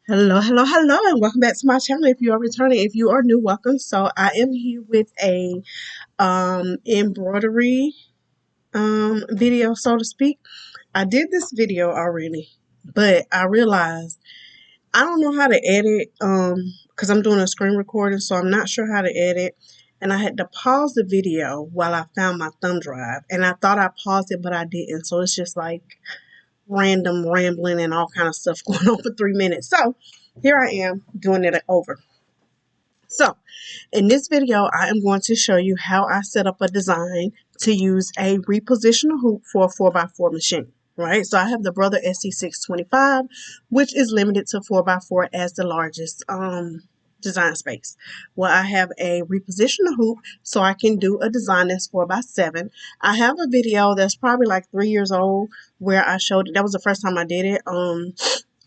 Hello, hello, hello, and welcome back to my channel. If you are returning, if you are new, welcome. So I am here with a embroidery video, so to speak. I did this video already, but I realized I don't know how to edit because I'm doing a screen recording, so I'm not sure how to edit. And I had to pause the video while I found my thumb drive, and I thought I paused it, but I didn't. So it's just like random rambling and all kind of stuff going on for 3 minutes. So here I am doing it over. So in this video, I am going to show you how I set up a design to use a repositional hoop for a 4x4 machine. Right, so I have the Brother SC625, which is limited to 4x4 as the largest design space. Well, I have a repositional hoop, so I can do a design that's 4x7. I have a video that's probably like 3 years old where I showed it. That was the first time I did it.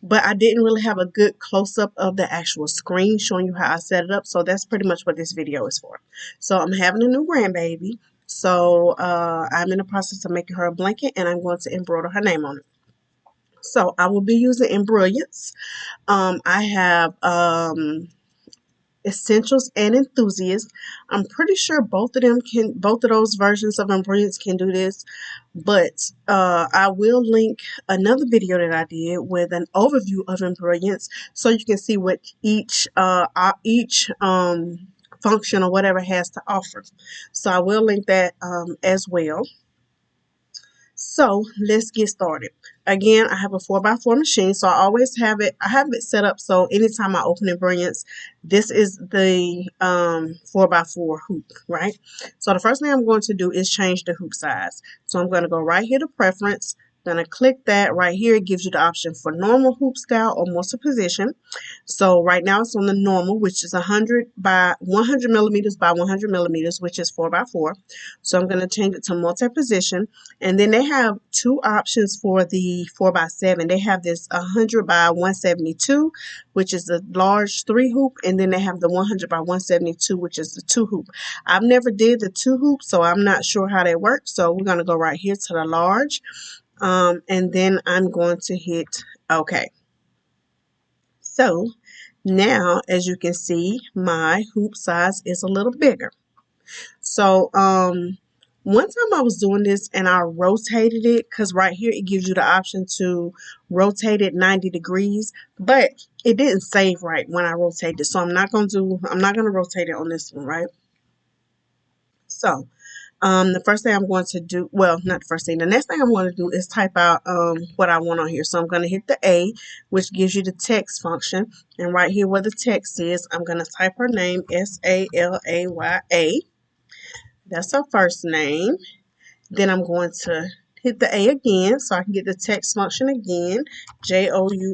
But I didn't really have a good close-up of the actual screen showing you how I set it up. So that's pretty much what this video is for. So I'm having a new grandbaby. So I'm in the process of making her a blanket, and I'm going to embroider her name on it. So I will be using embroids. I have Essentials and Enthusiasts. I'm pretty sure both of those versions of embroids can do this, but I will link another video that I did with an overview of embroids so you can see what each function or whatever has to offer. So I will link that as well. So let's get started. Again, I have a 4x4 machine, so I always have it. I have it set up so anytime I open embroids, this is the 4x4 hoop, right? So the first thing I'm going to do is change the hoop size. So I'm going to go right here to preference. Going to click that right here. It gives you the option for normal hoop style or multi-position. So right now it's on the normal, which is 100 by 100 millimeters by 100 millimeters, which is 4x4. So I'm going to change it to multi-position. And then they have two options for the 4x7. They have this 100 by 172, which is the large 3 hoop. And then they have the 100 by 172, which is the 2 hoop. I've never did the 2 hoop, so I'm not sure how they work. So we're going to go right here to the large. And then I'm going to hit OK. So now, as you can see, my hoop size is a little bigger. So one time I was doing this and I rotated it, because right here it gives you the option to rotate it 90 degrees, but it didn't save right when I rotated it. So I'm not going to rotate it on this one, right? So the first thing I'm going to do, well, not the first thing, the next thing I'm going to do is type out what I want on here. So I'm going to hit the A, which gives you the text function. And right here where the text is, I'm going to type her name, Salaya. That's her first name. Then I'm going to hit the A again so I can get the text function again, Journee.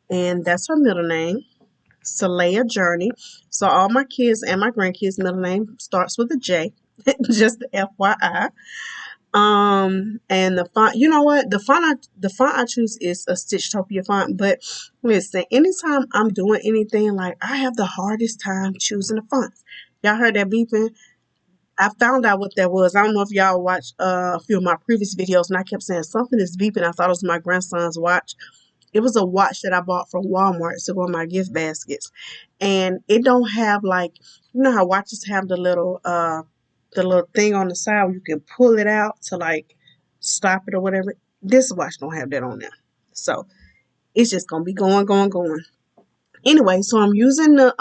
And that's her middle name, Salaya Journey. So all my kids and my grandkids' middle name starts with a J, just the FYI. And the font, you know what? The font I choose is a Stitchtopia font. But listen, anytime I'm doing anything, like I have the hardest time choosing the fonts. Y'all heard that beeping? I found out what that was. I don't know if y'all watched a few of my previous videos, and I kept saying something is beeping. I thought it was my grandson's watch. It was a watch that I bought from Walmart to go in my gift baskets, and it don't have, like, you know how watches have the little thing on the side where you can pull it out to like stop it or whatever. This watch don't have that on there, so it's just gonna be going. Anyway, so I'm using the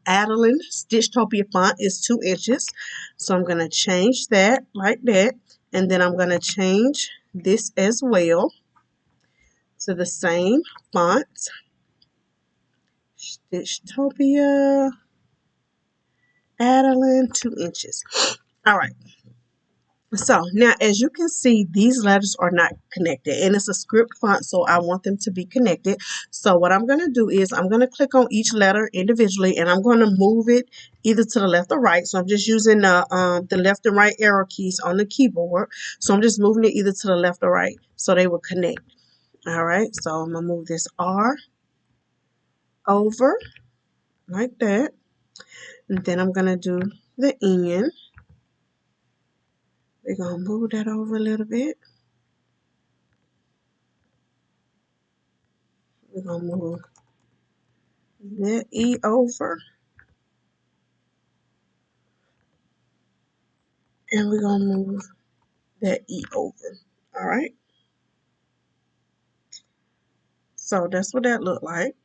Adeline Stitchtopia font. Is 2 inches. So I'm going to change that like that. And then I'm going to change this as well to the same font. Stitchtopia Adeline, 2 inches. All right. So now, as you can see, these letters are not connected, and it's a script font, so I want them to be connected. So what I'm going to do is I'm going to click on each letter individually, and I'm going to move it either to the left or right. So I'm just using the left and right arrow keys on the keyboard. So I'm just moving it either to the left or right so they will connect. All right, so I'm going to move this R over like that, and then I'm going to do the N. We're going to move that over a little bit. We're going to move that E over. And we're going to move that E over. All right. So that's what that looked like.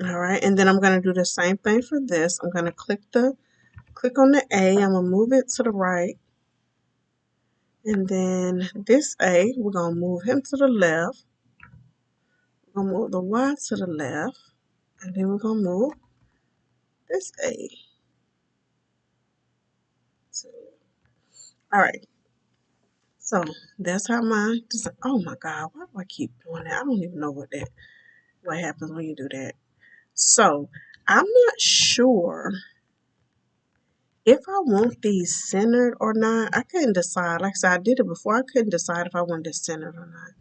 All right. And then I'm going to do the same thing for this. I'm going to click on the A. I'm going to move it to the right. And then this A, we're going to move him to the left. We're going to move the Y to the left. And then we're going to move this A. All right. So that's how my design. Oh my God, why do I keep doing that? I don't even know what happens when you do that. So I'm not sure if I want these centered or not. I couldn't decide. Like I said, I did it before. I couldn't decide if I wanted it centered or not.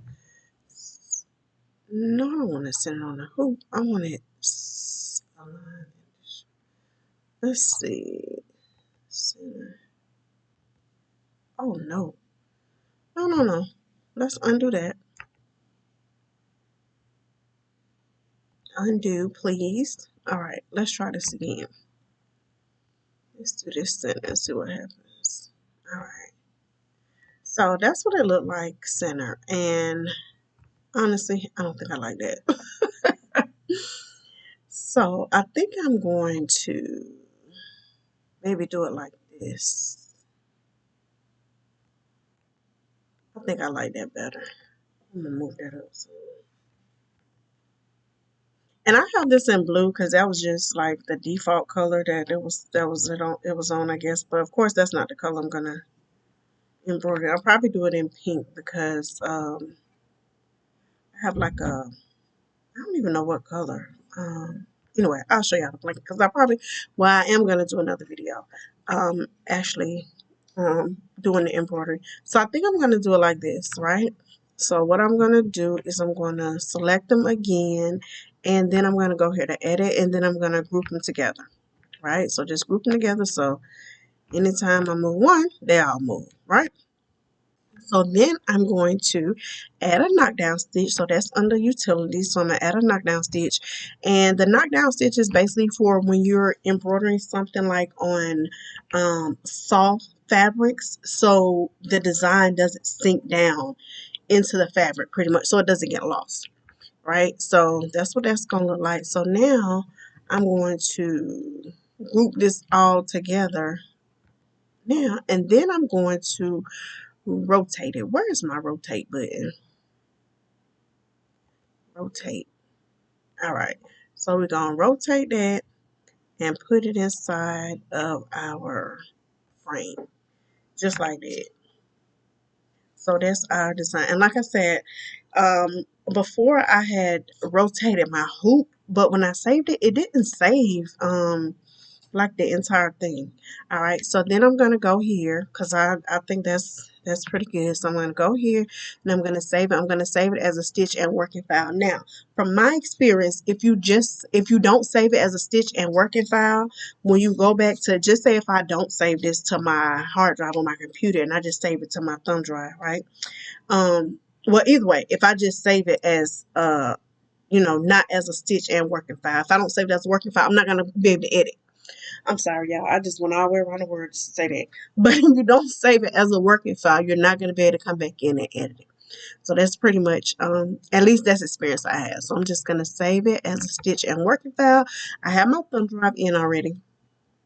No, I don't want it centered on the hoop. I want it aligned. Let's see. Center. Oh no. No. Let's undo that. Undo, please. All right, let's try this again. Let's do this center and see what happens. All right. So that's what it looked like center. And honestly, I don't think I like that. So I think I'm going to maybe do it like this. I think I like that better. I'm gonna move that up. And I have this in blue because that was just like the default color it was on, I guess. But of course that's not the color I'm gonna embroider. I'll probably do it in pink because I have like a, I don't even know what color. Anyway, I'll show y'all the blanket because I am going to do another video, actually, doing the embroidery. So I think I'm going to do it like this, right? So what I'm going to do is I'm going to select them again, and then I'm going to go here to edit, and then I'm going to group them together, right? So just group them together. So anytime I move one, they all move, right? So then I'm going to add a knockdown stitch. So that's under utilities. So I'm going to add a knockdown stitch. And the knockdown stitch is basically for when you're embroidering something like on soft fabrics. So the design doesn't sink down into the fabric pretty much. So it doesn't get lost. Right? So that's what that's going to look like. So now I'm going to group this all together now. And then I'm going to rotate it. Where is my rotate button? Rotate. All right. So we're going to rotate that and put it inside of our frame. Just like that. So that's our design. And like I said, before I had rotated my hoop, but when I saved it, it didn't save like the entire thing. All right, so then I'm gonna go here because I think that's pretty good. So I'm gonna go here and I'm gonna save it. I'm gonna save it as a stitch and working file. Now, from my experience, if you don't save it as a stitch and working file, when you go back to, just say if I don't save this to my hard drive on my computer and I just save it to my thumb drive, right? Well, either way, if I just save it as not as a stitch and working file. If I don't save it as a working file, I'm not gonna be able to edit. I'm sorry, y'all. I just went all the way around the word to say that. But if you don't save it as a working file, you're not going to be able to come back in and edit it. So that's pretty much, at least that's experience I have. So I'm just going to save it as a stitch and working file. I have my thumb drive in already.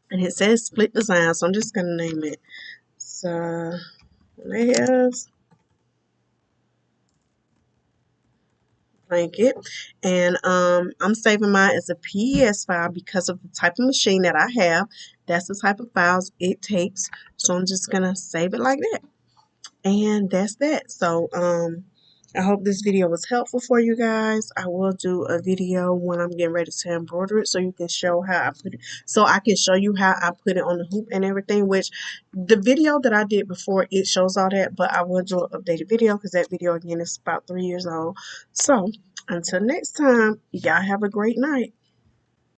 And it says split design. So I'm just going to name it layers blanket. And I'm saving mine as a PES file because of the type of machine that I have. That's the type of files it takes. So I'm just going to save it like that. And that's that. So I hope this video was helpful for you guys. I will do a video when I'm getting ready to embroider it so you can show how I put it, so I can show you how I put it on the hoop and everything, which the video that I did before, it shows all that, but I will do an updated video because that video again is about 3 years old. So until next time, y'all have a great night.